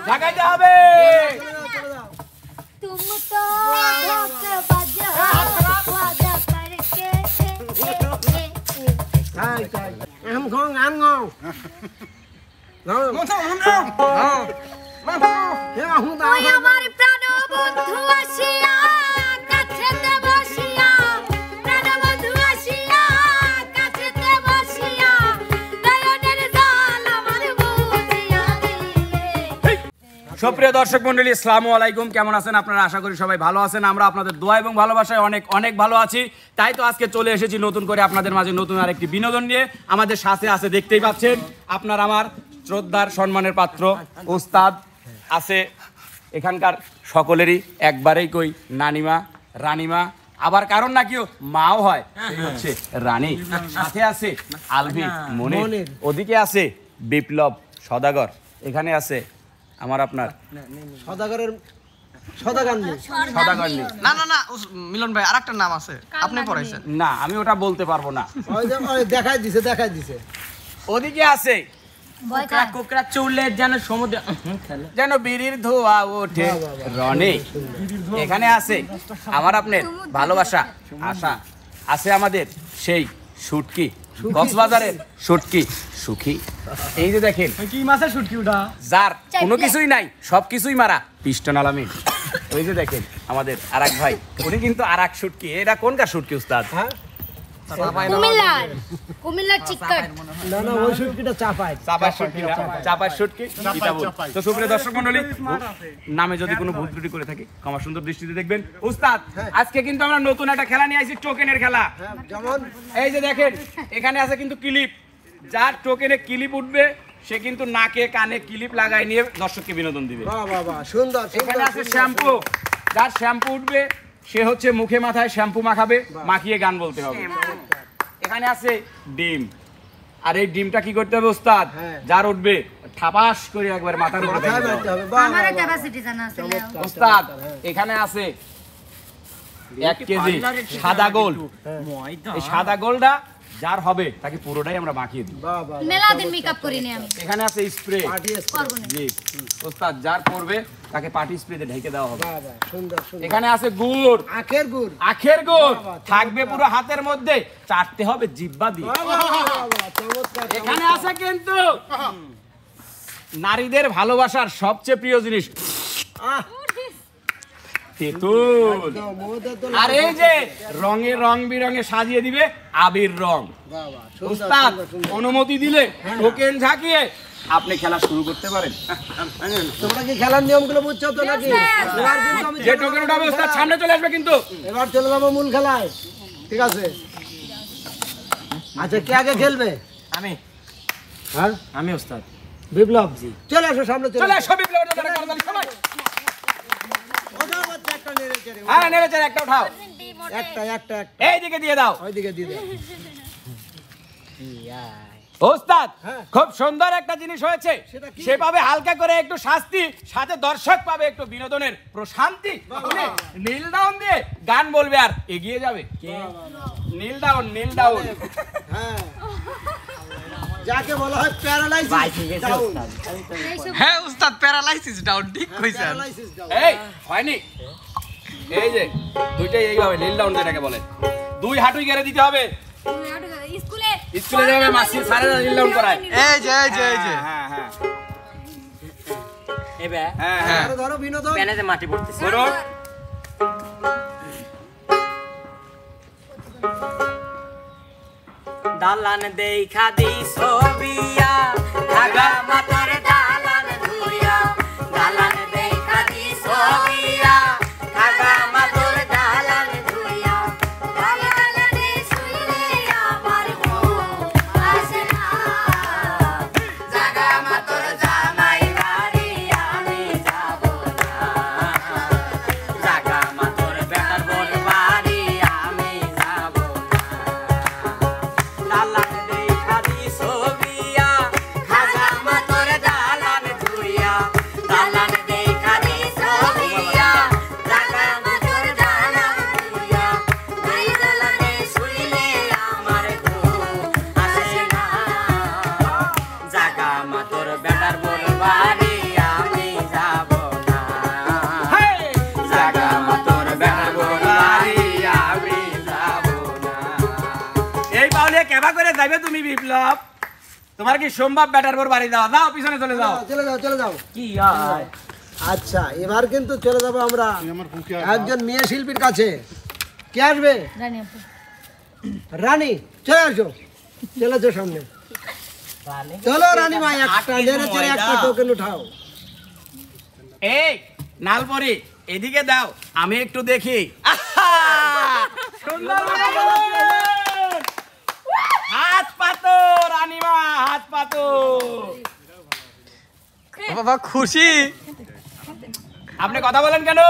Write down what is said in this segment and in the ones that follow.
লাগাইতে হবে। তুমি তো ধোঁকাবাজ ওয়াদা করকে আম গং আম গং ওই আমার প্রাণ বন্ধু আসিয়া কাছেতে বসিয়া প্রাণ বন্ধু আসিয়া কাছেতে বসিয়া নয়নের জল আমার বুঝিয়া দিলে। সুপ্রিয় দর্শক মণ্ডলী, আসসালামু আলাইকুম। কেমন আছেন আপনারা? আশা করি সবাই ভালো আছেন। আমরা আপনাদের দোয়া এবং ভালোবাসায় অনেক অনেক ভালো আছি। তাই তো আজকে চলে এসেছি নতুন করে আপনাদের মাঝে নতুন আরেকটি বিনোদন নিয়ে। আমাদের সাথে আছে, দেখতেই পাচ্ছেন আপনার আমার শ্রদ্ধার সম্মানের পাত্র উস্তাদ আছে। এখানকার সকলেরই একবারেই কই নানিমা, রানিমা, আবার কারণ না কেউ মাও হয়, হচ্ছে রানী। সাথে আছে আলভিন, মনির, ওদিকে আছে বিপ্লব, সদাগর, এখানে আছে আমার আপনার সদাগরের সদাগান্নি। সদাগরনি। না না না মিলন ভাই আরেকটা নাম আছে, আপনি পড়াইছেন। না, আমি ওটা বলতে পারবো না। ওই দেখাই দিছে ওদিকে আছে কোকড়া চুলের যেন সমুদ্র, যেন বিড়ির ধোয়া ওঠে রনে। এখানে আছে আমার আপনার ভালোবাসা আশা, আছে আমাদের সেই শুটকি, কক্সবাজারের শুটকি সুখী। এই যে দেখেন কি মাছের শুটকি ওটা, যার কোনো কিছুই নাই, সব কিছুই মারা, পিস্টন আলামিন। ওই যে দেখেন আমাদের আরেক ভাই, উনি কিন্তু আরেক শুটকি। এটা কোনকার শুটকি উস্তাদ? হ্যাঁ কুমিল্লার চিকেন। না না ওই শুটকিটা চাপায় চাপার শুটকি কিতাবুল। তো সুপ্রিয় দর্শক মণ্ডলী, নামে যদি কোনো ভুল ত্রুটি করে থাকি ক্ষমা সুন্দর দৃষ্টিতে দেখবেন। উস্তাদ, আজকে কিন্তু আমরা নতুন একটা খেলা নিয়ে আসি, টোকেনের খেলা। যেমন এই যে দেখেন এখানে আছে কিন্তু ক্লিপ। যার টোকেনে ক্লিপ উঠবে সে কিন্তু নাকে কানে ক্লিপ লাগাই নিয়ে দর্শককে বিনোদন দিবে। বাহ বাহ বাহ, সুন্দর। এখানে আছে শ্যাম্পু। যার শ্যাম্পু উঠবে সে হচ্ছে মুখে মাথায় শ্যাম্পু মাখাবে, মাখিয়ে গান বলতে হবে। এখানে আছে ডিম। আর এই ডিমটা কি করতে হবে উস্তাদ? যার উঠবে ঠাপাস করে একবার মাথার উপরে ফেলে দিতে হবে। আমারও ক্যাপাসিটি জানা আছে। উস্তাদ এখানে আছে 1 কেজি সাদা গোল। এই সাদা গোলটা যার হবে তাকে পুরোটাই আমরা মাখিয়ে দিই। বাহ বাহ, মেলা দিন মেকআপ করিনি আমি। এখানে আছে স্প্রে। করব না। জি উস্তাদ, যার পড়বে তাকে পার্টি স্প্রেতে ঢেকে দেওয়া হবে। বাহ বাহ, সুন্দর সুন্দর। এখানে আছে গুড়, আখের গুড়। আখের গুড় থাকবে পুরো হাতের মধ্যে, চাটতে হবে জিহ্বা দিয়ে। বাহ বাহ বাহ বাহ, চমৎকার। এখানে আছে কিন্তু নারীদের ভালোবাসার সবচেয়ে প্রিয় জিনিস আহ, তেঁতুল। মধুর তো আর এই যে রঙে রং বিরঙে সাজিয়ে দিবে আবির রং। বাহ বাহ, সুন্দর উস্তাদ সুন্দর, সুন্দর। অনুমতি দিলে টোকেন ঝাঁকিয়ে আপনি খেলা শুরু করতে পারেন। তোমরা কি খেলার নিয়মগুলো বুঝছো তো নাকি? এবার কিন্তু আমি যে টোকেন উঠাবে উস্তাদ সামনে চলে আসবে কিন্তু। এবার চলে যাবো মূল খেলায়, ঠিক আছে? আচ্ছা, কে আগে খেলবে? আমি হ্যাঁ আমি উস্তাদ। বিপ্লব জি, চলে আসো সামনে, চলে আসো বিপ্লবের দোকানে, তাড়াতাড়ি সবাই। হ্যাঁ নেড়ে চেড়ে একটা উঠাও, একটা একটা একটা এইদিকে দিয়ে দাও, ওইদিকে দিয়ে দাও। ওস্তাদ হ্যাঁ। খুব সুন্দর একটা জিনিস হয়েছে। সেটা কি? সে পাবে হালকা করে একটু শাস্তি, সাথে দর্শক পাবে একটু বিনোদনের প্রশান্তি। উনি নীল ডাউন দিয়ে গান বলবে আর এগিয়ে যাবে। নীল ডাউন, নীল ডাউন। হ্যাঁ, যাকে বলা হয় প্যারালাইসিস ডাউন। হ্যাঁ উস্তাদ, প্যারালাইসিস ডাউন, ঠিক কইছেন। Paralysis down. এই হয়নি, এই যে দুইটাই এইভাবে নীল ডাউন যেটাকে বলে, দুই হাঁটুই গেড়ে দিতে হবে। স্কুলে স্কুলে যাবে মাসি স্যারেরা নীল ডাউন করায়। এই যে এই যে এই যে হ্যাঁ হ্যাঁ এবে হ্যাঁ হ্যাঁ ধরো ধরো বিনোদন। প্যানেতে মাটি পড়তেছে। ধরুন। দালান দেখা দি ছবিয়া ঢাকা মাতার দালান ধুইয়া, দালান দেখা দি ছবিয়া ঢাকা মাতার দালান ধুইয়া, দালানে শুইলে আমার মন আসে না, জাগা মাতার জামাই বাড়ি আমি যাব না, জাগা মাতার বেটার বোন বাড়ি আমি যাব না, দালান দেখা দি ছবিয়া ঢাকা মাতার দালান তুমি বিপ্লব, তোমার কি সম্ভব ব্যাটার পর বাড়ি দাও? দাও পিছনে চলে যাও। চলে যাও চলে যাও। কি আর আচ্ছা এবার কিন্তু চলে যাবো আমরা একজন মেয়ে শিল্পীর কাছে। কে আসবে? রানী আপু। রানী চলে আসো, চলে আসো সামনে। চলো রানী ভাই, একটা নেড়ে চেড়ে একটা টোকেন উঠাও। এই নালপরি এদিকে দাও, আমি একটু দেখি। আহা! সুন্দর বানালেন। হাত পাতো রানীমা, হাত পাতো। বাবা খুশি। আপনি কথা বলেন কেন?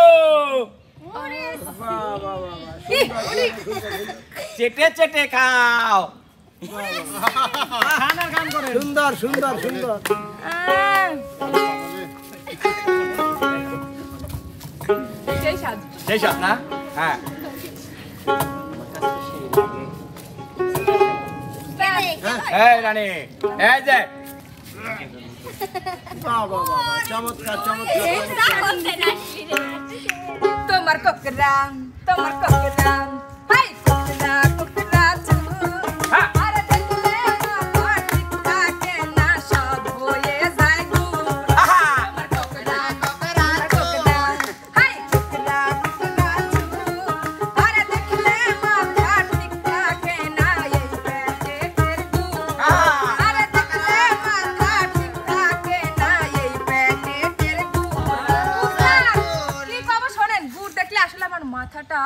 চেটে চেটে খাও। সুন্দর সুন্দর সুন্দর। সেই সাথ না? হ্যাঁ। এই রানী, এই যে বাহ বাহ বাহ, চমৎকার চমৎকার তোমার কোকরাম হাই কোকরা হ্যাঁ। আরে দেখলে আমার টিকটাকে না সব হয়ে যায় গো। আহা! তোমার কোকরা হাই কোকরা আরে দেখলে আমার টিকটাকে না এই পেটের গো। আরে দেখলে আমার টিকটাকে না এই পেটের গো। কি কব শোনেন, গুড় দেখলে আসলে আমার মাথাটা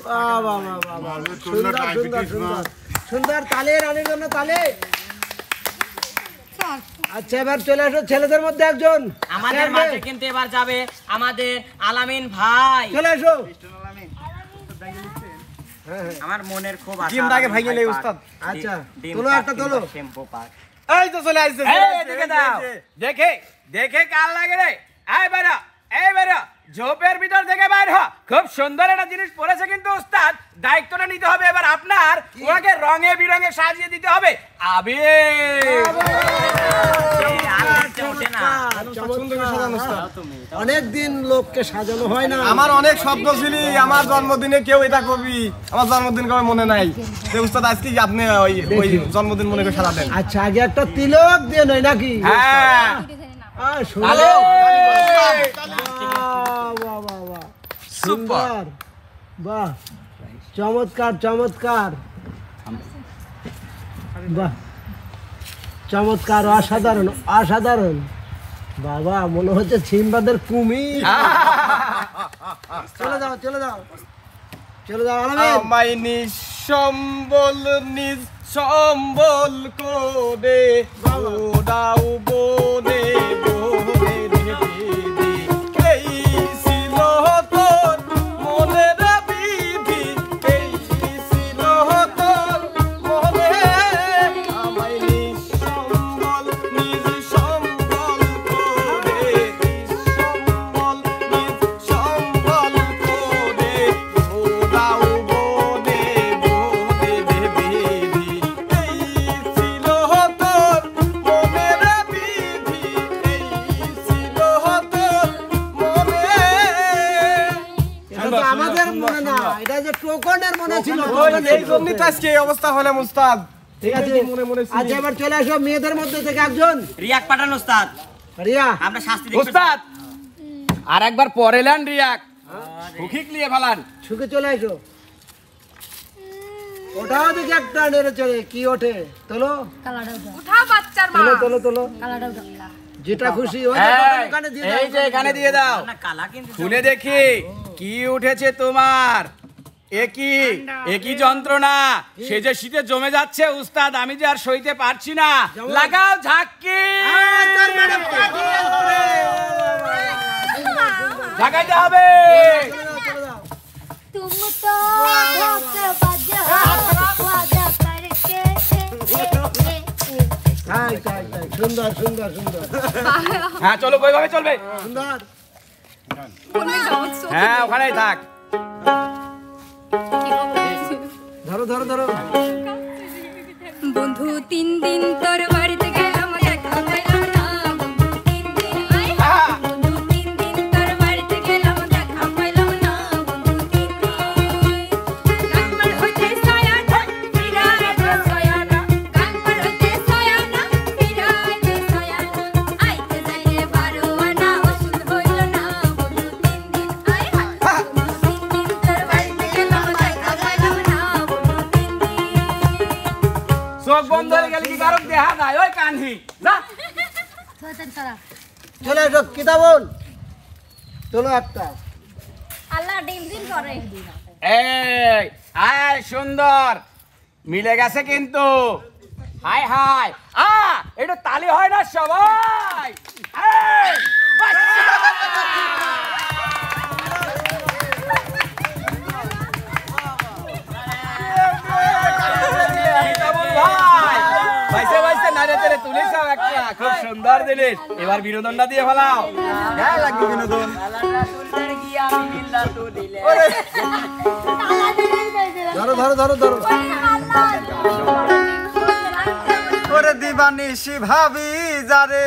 বাহ বাহ বাহ বাহ বাহ, সুন্দর সুন্দর সুন্দর সুন্দর। তালে রানীর জন্য তালে। আচ্ছা এবার চলে আসো ছেলেদের মধ্যে একজন। আমাদের কে মাঝে আসবে? কিন্তু এবার যাবে আমাদের আলামিন ভাই। চলে আসো। আমার মনের খুব আশা ডিমটাকে আলামিন ভাঙিয়ে ভাই নেই পাক। উস্তাদ। আচ্ছা ডিম তোলো পাক একটা কিংবা তোলো। শ্যাম্পু পাক। এই তো চলে আসছে। এই এদিকে দাও। দেখে দেখে কাল লাগে রে। এই বেরা, এই বেরা, ঝোপের ভিতর থেকে বাইর হ। খুব সুন্দর একটা জিনিস পড়েছে কিন্তু উস্তাদ, দায়িত্বটা নিতে হবে এবার আপনার। ওনাকে রঙে বিরঙে সাজিয়ে দিতে হবে। আবির ওঠে না। অনেকদিন লোককে সাজানো হয় না। আমার অনেক স্বপ্ন ছিল আমার জন্মদিনে কেউ এটা কবি, আমার জন্মদিন কবে মনে নাই। যে উস্তাদ আজকে কি আপনি ওই ওই জন্মদিন মনে করে সাজাতেন? আচ্ছা আগে একটা তিলক দিয়ে নয় নাকি? হ্যাঁ। সুন্দর। তালে। বাহ বাহ বাহ, সুন্দর, বাহ চমৎকার চমৎকার, বাহ চমৎকার, অসাধারণ অসাধারণ। বাবা মনে হচ্ছে সিম্বাদের কুমির। চলে যাও চলে যাও চলে যাও আলামিন। আমায় নিঃসম্বল নিঃসম্বল করে ওরাও বনে বনে রেখে এই ছিল তোর মনের বিধি, এই ছিল তোর মনে। আমায় নিঃসম্বল নিঃসম্বল করে নিঃসম্বল নিঃসম্বল করে ওরাও বনে বনে বিধি, এই ছিল তোর মনের বিধি, এই ছিল তোর মনে। এটা তো আমাদের মনে না, এটা যে টোকনের মনে ছিল। ওই টোকনের এই জন্যই তো আজকে এই অবস্থা হলাম উস্তাদ। ঠিক আছে। মনে মনে ছিল। আচ্ছা এবার চলে আসো মেয়েদের মধ্যে থেকে একজন। রিয়াক পাঠান ওস্তাদ, রিয়া আমরা শাস্তি দেখতে উস্তাদ আর একবার পরে লেন রিয়াক, সুখিক নিয়ে ফেলান। শুকে চলে আসো। ওটাও দেখি একটা নেড়ে চড়ে কি ওঠে। তোলো কালাটা উঠা, উঠাও বাচ্চার মা। তোলো তোলো তোলো, কালাটা উঠা। যেটা খুশি ওই যে এই, ওখানে দিয়ে দাও। এই যে এখানে দিয়ে দাও। না কালা কিন্তু খুলে দেখি কি উঠেছে তোমার। একই যন্ত্রণা, সে যে শীতে জমে যাচ্ছে উস্তাদ, আমি যে আর সইতে পারছি না। লাগাও ঝাক্কি, ঝাঁকাইতে হবে। চলে যাও। तुम तो धोखेबाज हो, वादा करके তাই তাই তাই, সুন্দর সুন্দর সুন্দর হ্যাঁ চলো, ওইভাবে চলবে। সুন্দর। হ্যাঁ ওখানেই থাক। ধরো ধরো ধরো। বন্ধু 3 দিন তোর বাড়িতে গেলাম দেখা পাইলাম না। বন্ধু 3 দিন বন্ধু 3 দিন তোর বাড়িতে গেলাম দেখা পাইলাম না। বন্ধু 3 দিন গাঙ্গল হইতে ছায়া না, বিরাট ছায়া না। চলে এসো কিতাবুল তোলো একটা আল্লাহ ডিম ডিম করে এই আয় সুন্দর মিলে গেছে কিন্তু হাই হাই এটা তালি হয় না সবাই এই, কিতাবুল ভাই, বাইসে বাইসে নাড়ে তেড়ে তুলেছাও একটা, খুব সুন্দর জিনিস। এবার বিনোদনটা দিয়ে ফেলাও। গায়ে লাগবে বিনোদন। ধরো ধরো ধরো ধরো ওরে দিবানিশি ভাবি যারে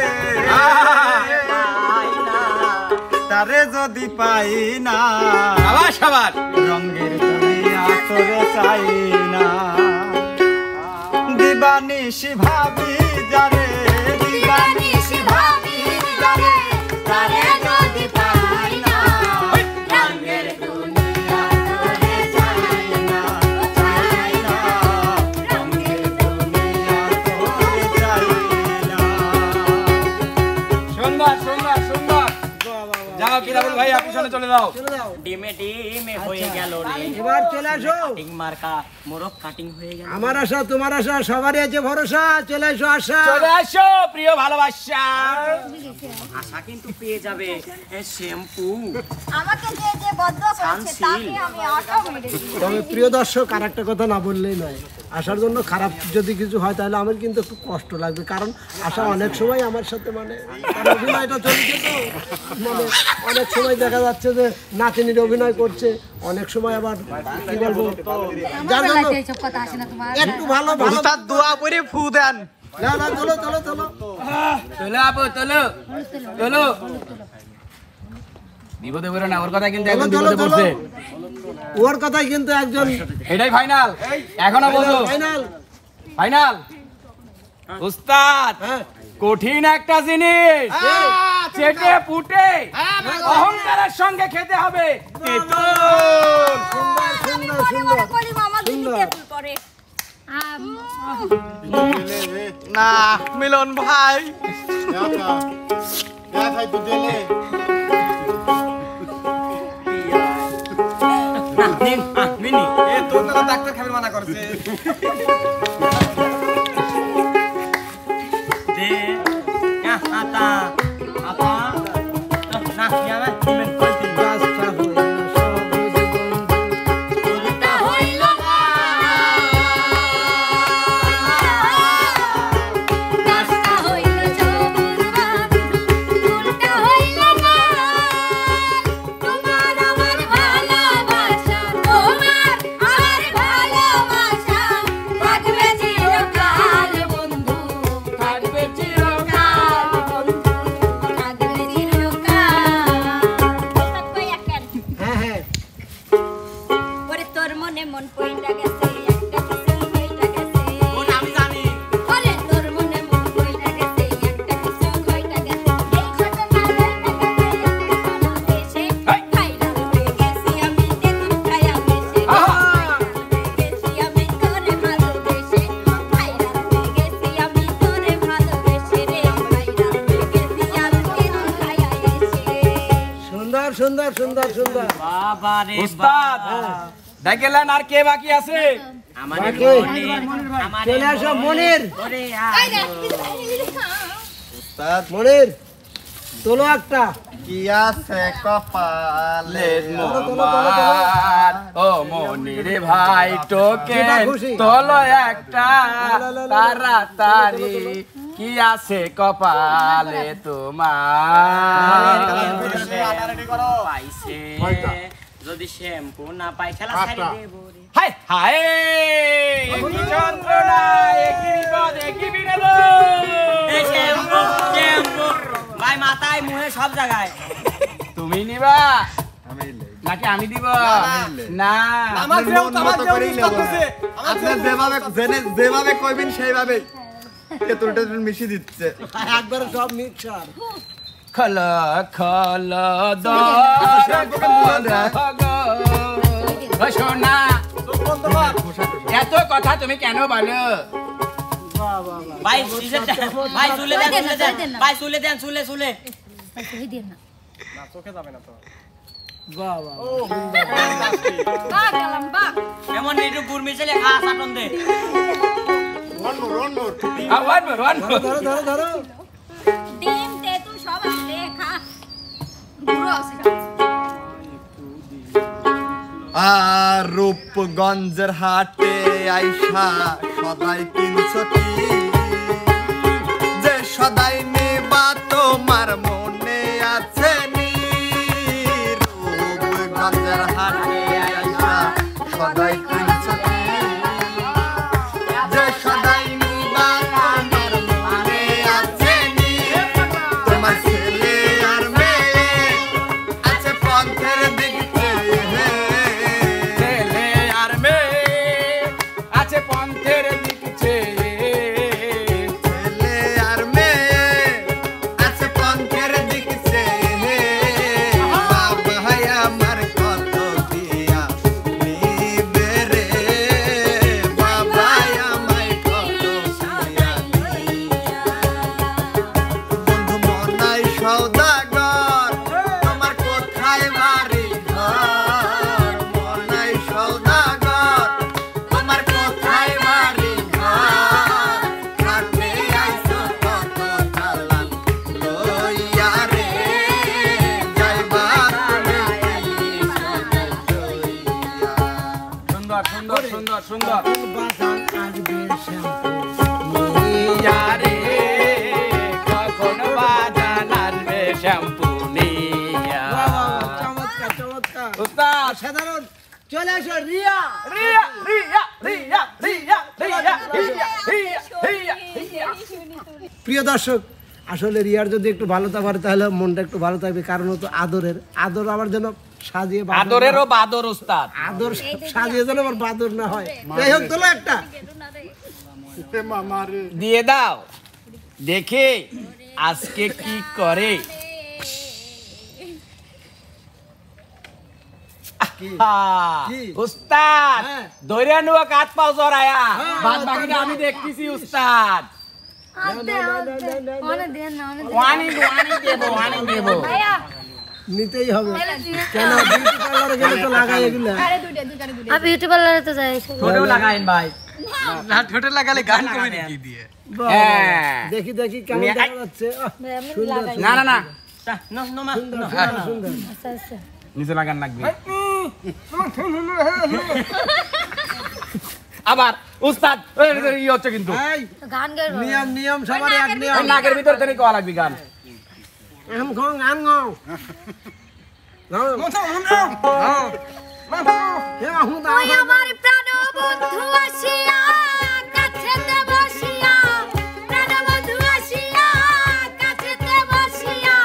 তারে যদি পাই না আবার সবার রঙের দুনিয়া তোরে চাই না দিবানিশি ভাবি যারে দিবানিশি ভাবি যারে তারে যদি পাই না রঙের দুনিয়া তোরে চাই না রঙের দুনিয়া তোরে চাই না সুন্দর সুন্দর সুন্দর। যাও কিতাবুল ভাই পিছনে চলে যাও। চলে যাও ডিমে ডিমে হয়ে গেল রে এবার চলে আসো কাটিং মার্কা মোরগ কাটিং হয়ে গেল আমার আশা তোমার আশা সবারই আছে ভরসা চলে এসো আশা চলে আসো প্রিয় ভালোবাসা। আশা কিন্তু পেয়ে যাবে শ্যাম্পু আমাকে যে যে বদ্ধ করেছে শান্তিল। তাকে আমি অটো মেরেছি তবে প্রিয় দর্শক আর একটা কথা না বললেই নয় আশার জন্য খারাপ যদি কিছু হয় তাহলে আমার কিন্তু একটু কষ্ট লাগবে কারণ আশা অনেক সময় আমার সাথে মানে তার অভিনয়টা চলছে তো মানে অনেক সময় দেখা যাচ্ছে যে নাতিনির অভিনয় করছে অনেক সময় আবার কি বলবো যার জন্য এইসব কথা আসে না তোমার একটু ভালো ভালো উস্তাদ দোয়া করে ফু দেন না না চলো চলো চলো চলো আপু চলো চলো বিপদে পড়ে না, ওর কথা কিন্তু একদম চলো, বিপদে চলো। পড়ছে। ওর কথাই কিন্তু একজন এটাই ফাইনাল, এখনো বলো ফাইনাল ফাইনাল। উস্তাদ হ্যাঁ কঠিন একটা জিনিস, চেটে পুটে অহংকারের সঙ্গে খেতে হবে। সুন্দর সুন্দর সুন্দর করি মামা দিদি সুন্দর। টেবিল করে না মিলন ভাই মিনি এ তোর না ডাক্তার খাবে মানা করছে দে আতা আপা না ইয়ামা ডিমেন কইতে কাজটা হইল সহজ বন্ধু উল্টা হইল না কাজটা হইল সবুজ বাবু উল্টা হইল না তোমার আমার ভালোবাসা তোমার আমার ভালোবাসা থাকবে চিরকাল বন্ধু থাকবে চিরকাল বন্ধু থাকবে চিরকাল হ্যাঁ হ্যাঁ ওরে তোর মনে মন পইলা গেছে একটা কিছু হইলা গেছে কোন আমি জানি ওরে তোর মনে মন পইলা গেছে একটা কিছু হইলা গেছে এই ছোট নালে এসে খাইলা গেছি আমি তেতুল খায়া বেশে গেছি আমি তোরে ভালোবেসে খাইলা গেছি আমি তোরে ভালোবেসে রে খাইলা গেছি আমি তেতুল খায়া এসে সুন্দর সুন্দর সুন্দর সুন্দর বাবা রে উস্তাদ দেখলেন আর কে বাকি আছে? আমাদের বাকি। চলে আসো মনির ওরে এই রে মনির তোলো একটা কি আছে কপালে মোহাম্মদ, ও মনির ভাই টোকে যেটা খুশি। তোলো একটা তাড়াতাড়ি, কি আছে কপালে তোমার? পাইছে যদি শ্যাম্পু না পাই খেলা ছাড়ি দেব রে হায় হায়, একই যন্ত্রণা, একই বিপদ, একই বিনোদন। এই শ্যাম্পু শ্যাম্পু ভাই মাথায় মুখে সব জায়গায় তুমি নিবা নাকি আমি দিব? না আমার যেভাবে কইবেন সেইভাবে তেতুল টেতুল মিশিয়ে দিচ্ছে একবারে সব মিক্সার খল খল সোনা, এত কথা তুমি কেন বলো? ভাই চুলে দেন ভাই চুলে দেন ভাই চুলে দেন চুলে চুলে চোখে দিয়ে না না চোখে যাবে না তো বাহ বাহ বাহ গেলাম বাহ এমন একটু গুড় মিশালে খা চাটন দে ওয়ান মোর ধরো ধরো ধরো ডিম তেঁতুল সব আছে খা গুঁড়ো আছে আর রূপগঞ্জের হাটে আইসা সদাই কিনছো কি যে সদাই নেবা তোমার মনে আছে নি রূপগঞ্জের হাটে আইসা সদাই কিনছো কি যে সদাই নেবা তোমার মনে আছে নি তোমার ছেলে আর মেয়ে আছে পথের দিকে ছেলে আর মেয়ে আছে পন্থের দিক চেয়ে ছেলে আর মেয়ে আছে পথের দিকে চেয়ে বাবা আমার কত দিয়া নিবে রে বাবা আমায় কত দিয়া বন্ধু মনাই সওদাগর তোমার কোথায় বাড়ি ঘর মনাই সওদাগর তোমার কোথায় বাড়ি ঘর কাটে আইছো কত চালান লইয়া রে যাইবা সুন্দর সুন্দর সুন্দর সুন্দর বাজার আসবে শ্যাম্পু ইয়ারে কখন বাজান আসবে শ্যাম্পু নিয়া চমৎকার চমৎকার উস্তাদ সাধারণ চলে আসো রিয়া রিয়া রিয়া রিয়া রিয়া রিয়া রিয়া রিয়া রিয়া প্রিয় দর্শক আসলে রিয়ার যদি একটু ভালো থাকবে তাহলে মনটা একটু ভালো থাকবে কারণ তো আদরের আদর আমার জন্য সাজিয়ে বাঁধা- আদরেরও বাদর উস্তাদ আদর সাজিয়ে যেন আমার বাদর না হয় যাই হোক তোলো একটা দিয়ে দাও দেখে আজকে কি করে কি? উস্তাদ হ্যাঁ। দৈরা নুয়া কাত পাও জরায়া বাদ বাকিটা আমি দেখতেছি উস্তাদ অনেক দেন না অনেক ওয়ানি ওয়ানি দেবো ওয়ানি দেবো ভাইয়া নিতেই হবে কেন বিউটি পার্লারে গেলে তো লাগাই এগুলা আরে দুইটা দুইটা দুইটা আর বিউটি পার্লারে তো যাই ছোটও লাগাইন ভাই হ্যাঁ। দেখি দেখি কেমন নিয়ে দেখা যাচ্ছে আহ, আমি সুন্দর, লাগাই না না না সুন্দর, সুন্দর। আচ্ছা আচ্ছা নিচে লাগান লাগবে আবার উস্তাদ ই হচ্ছে কিন্তু এই, গান গাইবো নিয়ম নিয়ম সবার এক নিয়ম ওই নাকের ভিতর থেকে কোয়া লাগবে গান আম খাও আম খাও ওই আমার প্রাণ বন্ধু আসিয়া কাছেতে বসিয়া প্রাণ বন্ধু আসিয়া কাছেতে বসিয়া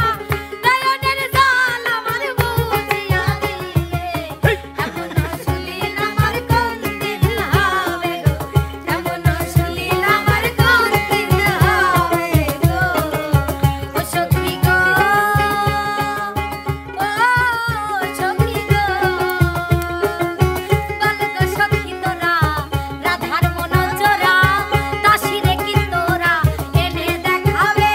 নয়নের জল আমার বুঝিয়া দিলে এমন সুলীল আমার কোন দিন হবে গো এমন সুলীল আমার কোন দিন হবে গো ও সখী গো ও সখী গো বলগ সখী তোরা রাধার মন জোড়া দাসী রে কি তোরা এনে দেখাবে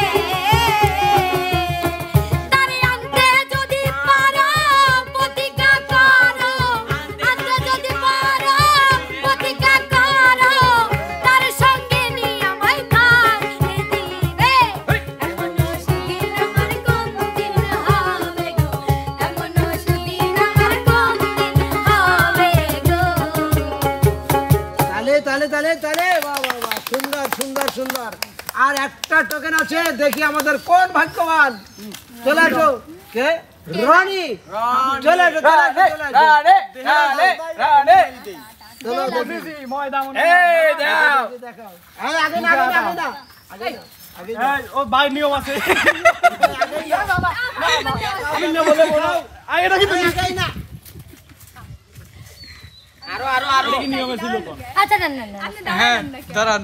তারে আনতে যদি পারো প্রতিজ্ঞা করো আনতে যদি পারো প্রতিজ্ঞা করো তার সঙ্গে নিয়ে আমায় খাইতে দিবে এমন সুদিন আমার কোন দিন হবে গো এমন সুদিন আমার কোন দিন হবে গো তালে তালে তালে তালে বাহ বাহ বাহ সুন্দর সুন্দর সুন্দর আর একটা টোকেন আছে দেখি আমাদের কোন ভাগ্যবান চলে আসো কে রনি চলে আসো চলে আসো চলে আসো রানে রানে রানে চলো দেখি এই দাও দেখাও এই আগে না আগে না আগে না আগে না, আগে না। ও ভাই নিয়ম আছে আমি না বলে বলো এটা কি আগেই না আরো আরো আরো আচ্ছা না না না হ্যাঁ দাঁড়ান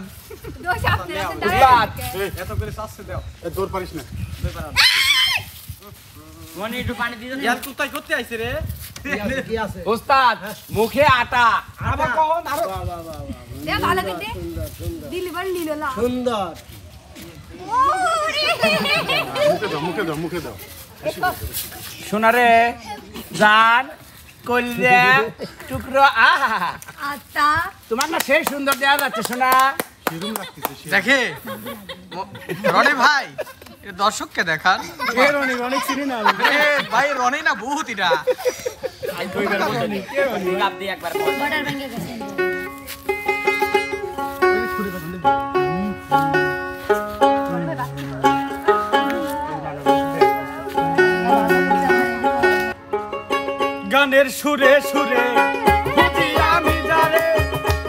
দোষ আপনি উস্তাদ এত করে চাচ্ছে দাও মনে একটু পানি দিয়ে ইয়ার তুই তাই করতে আইছে রে কি আছে উস্তাদ মুখে আটা আবার কখন আরো বাহ বাহ বাহ বাহ দে ভালো করে সুন্দর সুন্দর দিলিবার লীলা সুন্দর ওরে মুখে দাও সোনারে জান কইলে টুকরো আহা আচ্ছা তোমার না সেই সুন্দর দেয়া যাচ্ছে সোনা। দেখে রনি ভাই দর্শককে দেখান ভাই রনি না বহুত এটা কাপ দিয়ে একবার বল। বর্ডার ভেঙে গেছে গানের সুরে সুরে খুঁজি আমি যারে,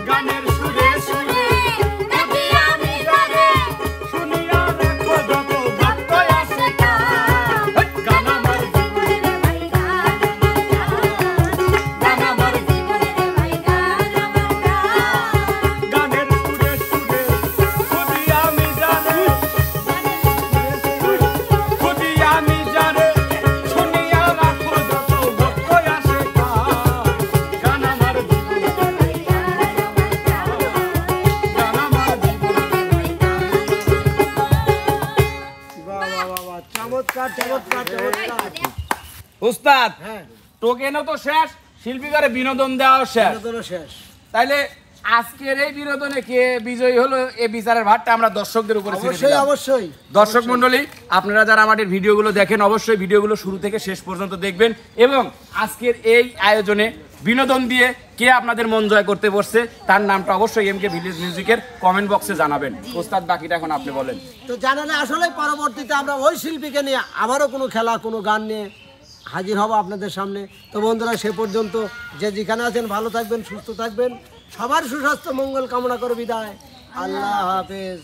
গানের সুরে সুরে দেখি আমি যারে শুনিয়া রাখো যত ভক্ত আসে গান আমার জীবনের ভাই গান আমার জীবনের ভাই গান আমার গানের সুরে সুরে খুঁজি আমি যারে, খুঁজি আমি যারে শুনিয়া রাখো যত ভক্ত আসে গান আমার জীবনের ভাই গান আমার বাবা চমৎকার চমৎকার চমৎকার। উস্তাদ হ্যাঁ টোকেনও তো শেষ, শিল্পীকারে বিনোদন দেওয়াও শেষ, বিনোদনও শেষ। তাইলে আজকের এই বিনোদনে কে বিজয়ী হলো এই বিচারের ভারটা আমরা দর্শকদের উপরে ছেড়ে অবশ্যই দিলাম। অবশ্যই দর্শক মণ্ডলী, আপনারা যারা আমাদের ভিডিওগুলো দেখেন অবশ্যই ভিডিওগুলো শুরু থেকে শেষ পর্যন্ত দেখবেন এবং আজকের এই আয়োজনে বিনোদন দিয়ে কে আপনাদের মন জয় করতে বসছে তার নামটা অবশ্যই এমকে ভিলেজ মিউজিকের কমেন্ট বক্সে জানাবেন। ওস্তাদ বাকিটা এখন আপনি বলেন। তো জানালে আসলে পরবর্তীতে আমরা ওই শিল্পীকে নিয়ে আবারও কোনো খেলা কোনো গান নিয়ে হাজির হব আপনাদের সামনে। তো বন্ধুরা, সে পর্যন্ত যে যেখানে আছেন ভালো থাকবেন, সুস্থ থাকবেন, সবার সুস্বাস্থ্য মঙ্গল কামনা করে বিদায়। আল্লাহ হাফেজ।